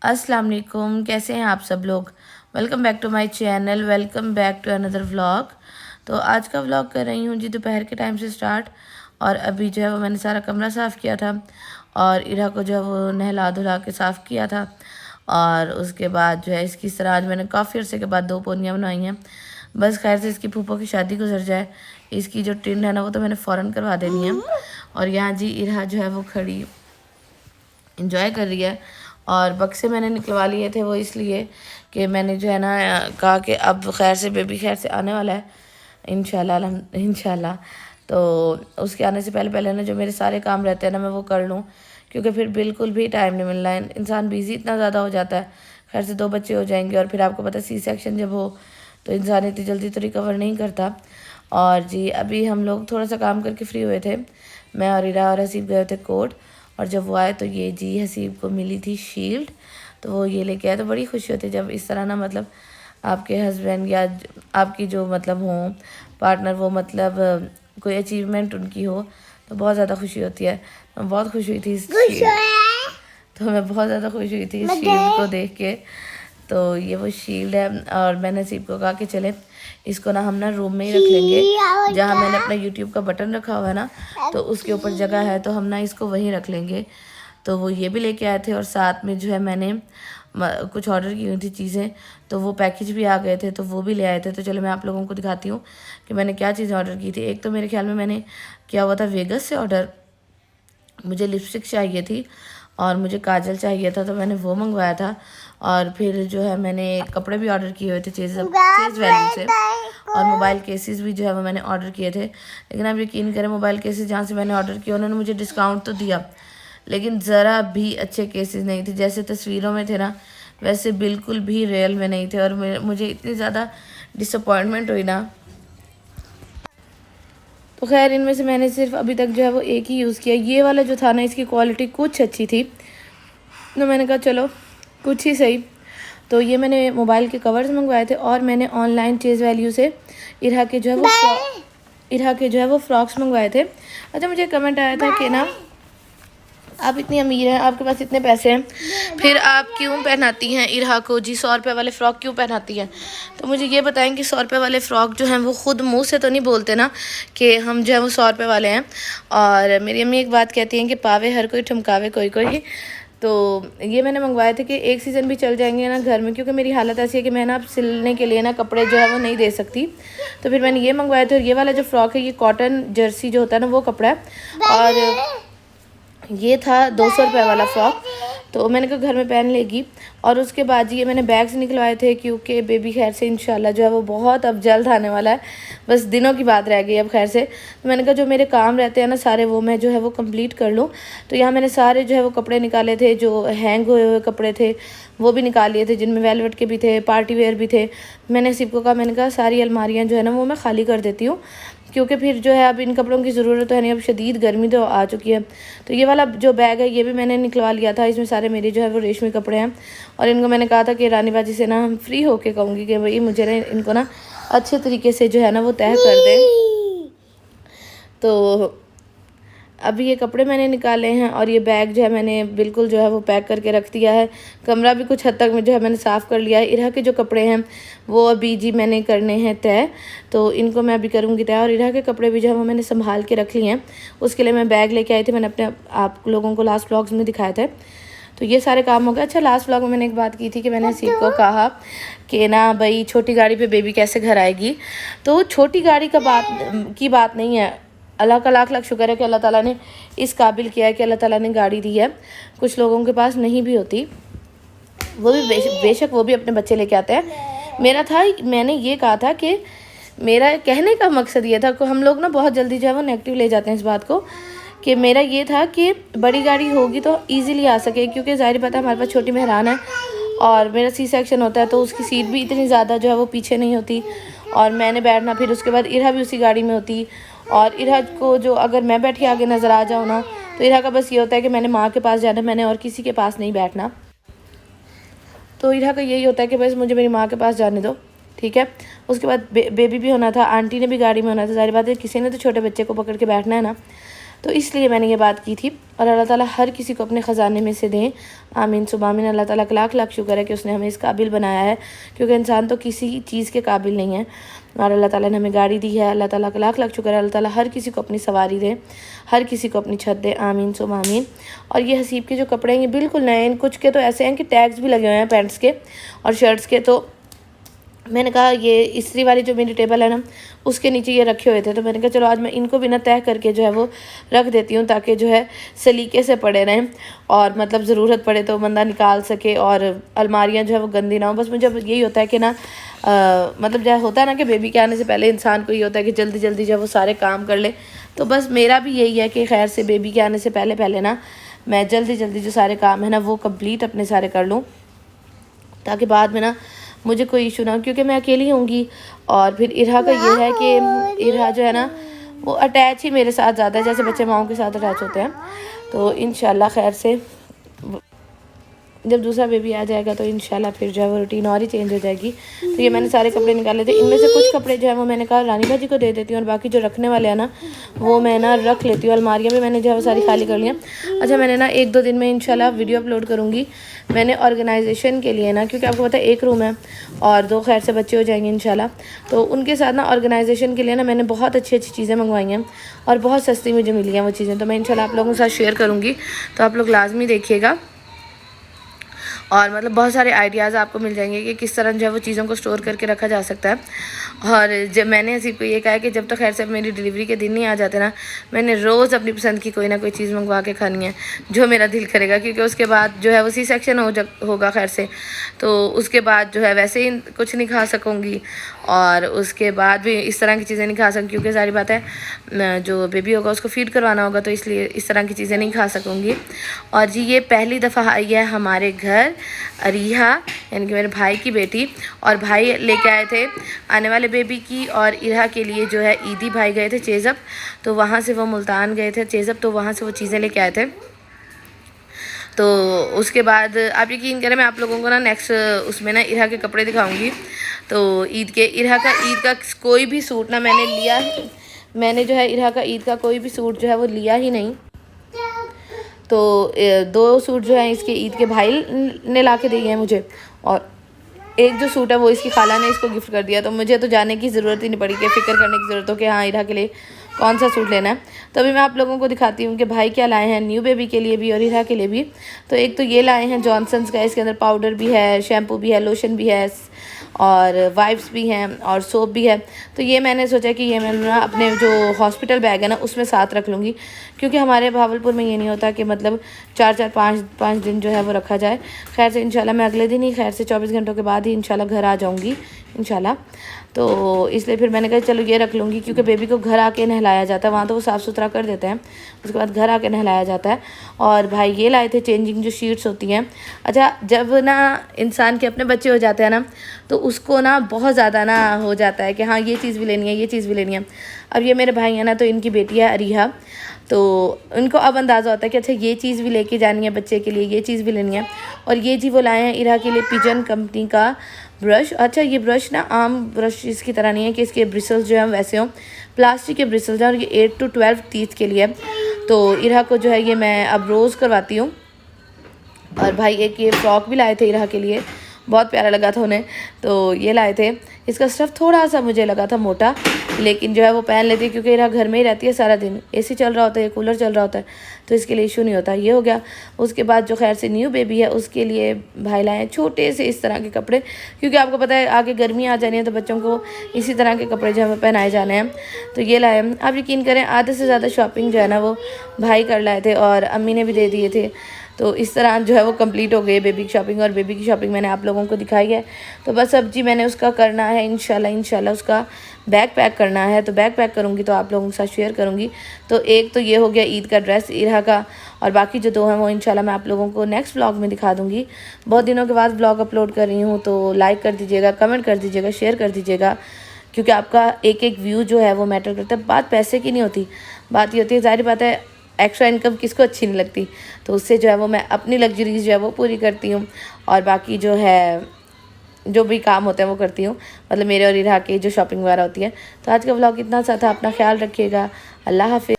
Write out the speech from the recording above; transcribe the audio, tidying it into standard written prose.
अस्सलाम वालेकुम, कैसे हैं आप सब लोग। Welcome back to my channel, welcome back to another vlog. तो आज का व्लॉग कर रही हूँ जी दोपहर के टाइम से स्टार्ट। और अभी जो है वो मैंने सारा कमरा साफ़ किया था और इरा को जो है वो नहला धुला के साफ़ किया था। और उसके बाद जो है इसकी तरह आज मैंने काफ़ी अर्से के बाद 2 पोनियाँ बनाई हैं। बस खैर से इसकी फूफो की शादी गुजर जाए, इसकी जो टिंड है ना वो तो मैंने फ़ौरन करवा देनी है। और यहाँ जी इरा जो है वो खड़ी इंजॉय कर रही है। और बक्से मैंने निकलवा लिए थे वो इसलिए कि मैंने जो है ना कहा कि अब खैर से बेबी खैर से आने वाला है इंशाल्लाह। तो उसके आने से पहले पहले ना जो मेरे सारे काम रहते हैं ना मैं वो कर लूँ, क्योंकि फिर बिल्कुल भी टाइम नहीं मिल रहा है। इंसान बिज़ी इतना ज़्यादा हो जाता है। खैर से 2 बच्चे हो जाएंगे और फिर आपको पता है सी सेक्शन जब हो तो इंसान इतनी जल्दी तो रिकवर नहीं करता। और जी अभी हम लोग थोड़ा सा काम करके फ्री हुए थे, मैं और इरा और हसीब गए थे कोर्ट। और जब वो आए तो ये जी हसीब को मिली थी शील्ड, तो वो ये लेके आए। तो बड़ी खुशी होती है जब इस तरह ना मतलब आपके हस्बैंड या आपकी जो मतलब हो पार्टनर वो मतलब कोई अचीवमेंट उनकी हो तो बहुत ज़्यादा खुशी होती है। मैं बहुत खुश हुई थी इस तो मैं बहुत ज़्यादा खुश हुई थी इस शील्ड को देख के। तो ये वो शील्ड है और मैंने हसीब को कहा कि चले इसको ना हम ना रूम में ही रख लेंगे, जहाँ मैंने अपना यूट्यूब का बटन रखा हुआ है ना तो उसके ऊपर जगह है, तो हम ना इसको वहीं रख लेंगे। तो वो ये भी लेके आए थे और साथ में जो है मैंने कुछ ऑर्डर की हुई थी चीज़ें, तो वो पैकेज भी आ गए थे तो वो भी ले आए थे। तो चलो मैं आप लोगों को दिखाती हूँ कि मैंने क्या चीज़ें ऑर्डर की थी। एक तो मेरे ख्याल में मैंने किया हुआ था वेगस से ऑर्डर, मुझे लिपस्टिक चाहिए थी और मुझे काजल चाहिए था तो मैंने वो मंगवाया था। और फिर जो है मैंने कपड़े भी ऑर्डर किए हुए थे चेज वैल्यू से, और मोबाइल केसेस भी जो है वो मैंने ऑर्डर किए थे। लेकिन आप यकीन करें मोबाइल केसेस जहाँ से मैंने ऑर्डर किया उन्होंने मुझे डिस्काउंट तो दिया, लेकिन ज़रा भी अच्छे केसेस नहीं थे। जैसे तस्वीरों में थे ना वैसे बिल्कुल भी रियल में नहीं थे। और मुझे इतनी ज़्यादा डिसअपॉइंटमेंट हुई ना। तो खैर इनमें से मैंने सिर्फ अभी तक जो है वो एक ही यूज़ किया। ये वाला जो था ना इसकी क्वालिटी कुछ अच्छी थी तो मैंने कहा चलो कुछ ही सही। तो ये मैंने मोबाइल के कवर्स मंगवाए थे और मैंने ऑनलाइन चेज वैल्यू से इरहा के जो है वो फ्रॉक्स मंगवाए थे। अच्छा मुझे कमेंट आया था कि ना आप इतनी अमीर हैं, आपके पास इतने पैसे हैं, फिर आप क्यों पहनाती हैं इरहा को जी 100 रुपये वाले फ़्रॉक क्यों पहनाती हैं। तो मुझे ये बताएं कि 100 रुपये वाले फ़्रॉक जो हैं वो ख़ुद मुंह से तो नहीं बोलते ना कि हम जो है वो 100 रुपये वाले हैं। और मेरी अम्मी एक बात कहती हैं कि पावे हर कोई ठुमकावे कोई कोई। तो ये मैंने मंगवाए थे कि एक सीज़न भी चल जाएंगे ना घर में, क्योंकि मेरी हालत ऐसी है कि मैं ना अब सिलने के लिए ना कपड़े जो है वो नहीं दे सकती। तो फिर मैंने ये मंगवाए थे। और ये वाला जो फ़्रॉक है ये कॉटन जर्सी जो होता है ना वो कपड़ा है। और ये था 200 रुपये वाला फ़्रॉक, तो मैंने कहा घर में पहन लेगी। और उसके बाद ये मैंने बैग्स निकलवाए थे क्योंकि बेबी खैर से इंशाल्लाह जो है वो बहुत अब जल्द आने वाला है, बस दिनों की बात रह गई अब खैर से। तो मैंने कहा जो मेरे काम रहते हैं ना सारे वो मैं जो है वो कंप्लीट कर लूँ। तो यहाँ मैंने सारे जो है वो कपड़े निकाले थे, जो हैंग हुए हुए कपड़े थे वो भी निकाल लिए थे, जिनमें वेलवेट के भी थे, पार्टी वेयर भी थे। मैंने सिर्फ को कहा, मैंने कहा सारी अलमारियाँ जो है ना वो मैं खाली कर देती हूँ, क्योंकि फिर जो है अब इन कपड़ों की ज़रूरत तो है नहीं, अब शदीद गर्मी तो आ चुकी है। तो ये वाला जो बैग है ये भी मैंने निकलवा लिया था, इसमें सारे मेरे जो है वो रेशमी कपड़े हैं। और इनको मैंने कहा था कि रानी बाजी से ना हम फ्री होके कहूँगी कि भाई मुझे ना इनको ना अच्छे तरीके से जो है ना वो तय कर दें। तो अभी ये कपड़े मैंने निकाले हैं और ये बैग जो है मैंने बिल्कुल जो है वो पैक करके रख दिया है। कमरा भी कुछ हद तक में जो है मैंने साफ़ कर लिया है। इरहा के जो कपड़े हैं वो अभी जी मैंने करने हैं तय, तो इनको मैं अभी करूँगी तय। और इरहा के कपड़े भी जो है वो मैंने संभाल के रख लिए हैं। उसके लिए मैं बैग लेके आई थी, मैंने अपने आप लोगों को लास्ट व्लॉग्स में दिखाया था। तो ये सारे काम हो गए। अच्छा लास्ट व्लॉग में मैंने एक बात की थी कि मैंने हसीब को कहा कि ना भाई छोटी गाड़ी पे बेबी कैसे घर आएगी। तो छोटी गाड़ी की बात नहीं है। अल्लाह का लाख लाख शुक्र है कि अल्लाह ताला ने इस काबिल किया है कि अल्लाह ताला ने गाड़ी दी है। कुछ लोगों के पास नहीं भी होती, वो भी बेशक वो भी अपने बच्चे लेके आते हैं। मैंने ये कहा था कि मेरा कहने का मकसद ये था कि हम लोग ना बहुत जल्दी जो है वो नेगेटिव ले जाते हैं इस बात को, कि मेरा ये था कि बड़ी गाड़ी होगी तो ईज़िली आ सके, क्योंकि ज़ाहिर पता है हमारे पास छोटी मेहरान है और मेरा सी सेक्शन होता है तो उसकी सीट भी इतनी ज़्यादा जो है वो पीछे नहीं होती और मैंने बैठना, फिर उसके बाद इरहा भी उसी गाड़ी में होती। और इरहा को जो अगर मैं बैठी आगे नज़र आ जाऊँ ना तो इरहा का बस ये होता है कि मैंने माँ के पास जाना, मैंने और किसी के पास नहीं बैठना। तो इरहा का यही होता है कि बस मुझे मेरी माँ के पास जाने दो, ठीक है। उसके बाद बेबी भी होना था, आंटी ने भी गाड़ी में होना था, सारी बात है किसी ने तो छोटे बच्चे को पकड़ के बैठना है ना। तो इसलिए मैंने ये बात की थी। और अल्लाह ताला हर किसी को अपने ख़जाने में से दें, आमीन सुबह आमीन। अल्लाह ताला का लाख लाख शुक्र है कि उसने हमें इस काबिल बनाया है, क्योंकि इंसान तो किसी चीज़ के काबिल नहीं है। और अल्लाह ताला ने हमें गाड़ी दी है, अल्लाह ताला का लाख लाख शुक्र है। अल्लाह ताला हर किसी को अपनी सवारी दे, हर किसी को अपनी छत दे, आमीन सुबह आमीन। और ये हसीब के जो कपड़े हैं ये बिल्कुल नए हैं, कुछ के तो ऐसे हैं कि टैग्स भी लगे हुए हैं पैंट्स के और शर्ट्स के। तो मैंने कहा ये इस्त्री वाली जो मेरी टेबल है ना, उसके नीचे ये रखे हुए थे, तो मैंने कहा चलो आज मैं इनको भी ना तय करके जो है वो रख देती हूँ, ताकि जो है सलीके से पड़े रहें और मतलब ज़रूरत पड़े तो बंदा निकाल सके और अलमारियाँ जो है वो गंदी ना हो। बस मुझे यही होता है कि ना मतलब जो होता है ना कि बेबी के आने से पहले इंसान को ये होता है कि जल्दी जल्दी जो है वो सारे काम कर ले। तो बस मेरा भी यही है कि खैर से बेबी के आने से पहले ना मैं जल्दी जल्दी जो सारे काम है ना वो कंप्लीट अपने सारे कर लूँ, ताकि बाद में ना मुझे कोई इशू ना हो, क्योंकि मैं अकेली होंगी। और फिर इरहा का ये है कि इरहा जो है ना वो अटैच ही मेरे साथ ज़्यादा है, जैसे बच्चे माओं के साथ अटैच होते हैं। तो इंशाल्लाह खैर से जब दूसरा बेबी आ जाएगा तो इंशाल्लाह फिर जो है वो रूटीन और ही चेंज हो जाएगी। तो ये मैंने सारे कपड़े निकाले थे, इनमें से कुछ कपड़े जो है वो मैंने कहा रानी भाजी को दे देती हूँ, और बाकी जो रखने वाले हैं ना वो मैं ना रख लेती हूँ। अलमारियाँ भी मैंने जो है वो सारी खाली कर लिया। अच्छा, मैंने ना 1-2 दिन में इंशाल्लाह वीडियो अपलोड करूँगी। मैंने ऑर्गेनाइजेशन के लिए ना, क्योंकि आपको पता है 1 रूम है और 2 खैर से बच्चे हो जाएंगे इंशाल्लाह, तो उनके साथ ना ऑर्गेनाइजेशन के लिए ना मैंने बहुत अच्छी अच्छी चीज़ें मंगवाई हैं और बहुत सस्ती मुझे मिली हैं वो चीज़ें। तो मैं इंशाल्लाह आप लोगों के साथ शेयर करूँगी, तो आप लोग लाजमी देखिएगा। और मतलब बहुत सारे आइडियाज़ आपको मिल जाएंगे कि किस तरह जो है वो चीज़ों को स्टोर करके रखा जा सकता है। और जब मैंने हसीब को ये कहा कि जब तक खैर से मेरी डिलीवरी के दिन नहीं आ जाते ना, मैंने रोज़ अपनी पसंद की कोई ना कोई चीज़ मंगवा के खानी है जो मेरा दिल करेगा, क्योंकि उसके बाद जो है वो सी सेक्शन होगा खैर से, तो उसके बाद जो है वैसे ही कुछ नहीं खा सकूँगी और उसके बाद भी इस तरह की चीज़ें नहीं खा सकूँगी, क्योंकि सारी बात है जो बेबी होगा उसको फीड करवाना होगा, तो इसलिए इस तरह की चीज़ें नहीं खा सकूँगी। और जी ये पहली दफ़ा आई है हमारे घर अरीहा, यानी कि मेरे भाई की बेटी, और भाई लेके आए थे आने वाले बेबी की और इरहा के लिए जो है ईदी भाई गए थे चेज़अप, तो वहाँ से वो मुल्तान गए थे चेज़अप, तो वहाँ से वो चीज़ें लेके आए थे। तो उसके बाद आप यकीन करें मैं आप लोगों को ना नेक्स्ट उसमें ना इरहा के कपड़े दिखाऊंगी। तो इरहा का ईद का कोई भी सूट ना मैंने जो है इरहा का ईद का कोई भी सूट जो है वो लिया ही नहीं। तो 2 सूट जो है इसके ईद के भाई ने ला के दिए हैं मुझे, और एक जो सूट है वो इसकी खाला ने इसको गिफ्ट कर दिया। तो मुझे तो जाने की ज़रूरत ही नहीं पड़ी कि फ़िक्र करने की ज़रूरत हो कि हाँ इरहा के लिए कौन सा सूट लेना है। तो अभी मैं आप लोगों को दिखाती हूँ कि भाई क्या लाए हैं न्यू बेबी के लिए भी और इरहा के लिए भी। तो एक तो ये लाए हैं जॉनसन्स का, इसके अंदर पाउडर भी है, शैम्पू भी है, लोशन भी है और वाइप्स भी हैं और सोप भी है। तो ये मैंने सोचा कि ये मैं ना अपने जो हॉस्पिटल बैग है ना उसमें साथ रख लूँगी, क्योंकि हमारे भावलपुर में ये नहीं होता कि मतलब 4-4 5-5 दिन जो है वो रखा जाए। खैर से इंशाल्लाह मैं अगले दिन ही खैर से 24 घंटों के बाद ही इंशाल्लाह घर आ जाऊँगी इंशाल्लाह। तो इसलिए फिर मैंने कहा चलो ये रख लूँगी, क्योंकि बेबी को घर आके नहलाया जाता है, वहाँ तो वो साफ़ सुथरा कर देते हैं, उसके बाद घर आके नहलाया जाता है। और भाई ये लाए थे चेंजिंग जो शीट्स होती हैं। अच्छा, जब ना इंसान के अपने बच्चे हो जाते हैं ना तो उसको ना बहुत ज़्यादा ना हो जाता है कि हाँ ये चीज़ भी लेनी है, ये चीज़ भी लेनी है। अब ये मेरे भाई हैं ना, तो इनकी बेटी है अरीहा, तो उनको अब अंदाज़ा होता है कि अच्छा ये चीज़ भी लेके जानी है बच्चे के लिए, ये चीज़ भी लेनी है। और ये जी वो लाए हैं इरहा के लिए पिजन कंपनी का ब्रश। अच्छा, ये ब्रश ना आम ब्रश इसकी तरह नहीं है कि इसके ब्रिसल्स जो हैं वैसे हों, प्लास्टिक के ब्रिसल्स हैं और ये 8 to 12 टीथ के लिए। तो इरहा को जो है ये मैं अब रोज़ करवाती हूँ। और भाई एक ये फ्रॉक भी लाए थे इरहा के लिए, बहुत प्यारा लगा था उन्हें, तो ये लाए थे। इसका स्टफ़ थोड़ा सा मुझे लगा था मोटा, लेकिन जो है वो पहन लेती है क्योंकि इरहा घर में ही रहती है सारा दिन, एसी चल रहा होता है, कूलर चल रहा होता है, तो इसके लिए इशू नहीं होता। ये हो गया। उसके बाद जो खैर से न्यू बेबी है उसके लिए भाई लाए हैं छोटे से इस तरह के कपड़े, क्योंकि आपको पता है आगे गर्मी आ जानी है तो बच्चों को इसी तरह के कपड़े जो है पहनाए जाने हैं। तो ये लाए हैं। आप यकीन करें आधे से ज़्यादा शॉपिंग जो है ना वो भाई कर लाए थे और अम्मी ने भी दे दिए थे। तो इस तरह जो है वो कंप्लीट हो गई बेबी की शॉपिंग, और बेबी की शॉपिंग मैंने आप लोगों को दिखाई है। तो बस अब जी मैंने उसका करना है इंशाल्लाह उसका बैग पैक करना है, तो बैग पैक करूँगी तो आप लोगों के साथ शेयर करूँगी। तो एक तो ये हो गया ईद का ड्रेस इरहा का, और बाकी जो 2 हैं वो इंशाल्लाह मैं आप लोगों को नेक्स्ट व्लॉग में दिखा दूँगी। बहुत दिनों के बाद व्लॉग अपलोड कर रही हूँ, तो लाइक कर दीजिएगा, कमेंट कर दीजिएगा, शेयर कर दीजिएगा, क्योंकि आपका एक एक व्यू जो है वो मैटर करता है। बात पैसे की नहीं होती, बात ये होती है, ज़ाहिर बात है एक्स्ट्रा इनकम किसको अच्छी नहीं लगती, तो उससे जो है वो मैं अपनी लग्जरीज जो है वो पूरी करती हूँ, और बाकी जो है जो भी काम होते हैं वो करती हूँ, मतलब मेरे और इरहा की जो शॉपिंग वगैरह होती है। तो आज का व्लॉग इतना सा था, अपना ख्याल रखिएगा, अल्लाह हाफिज़।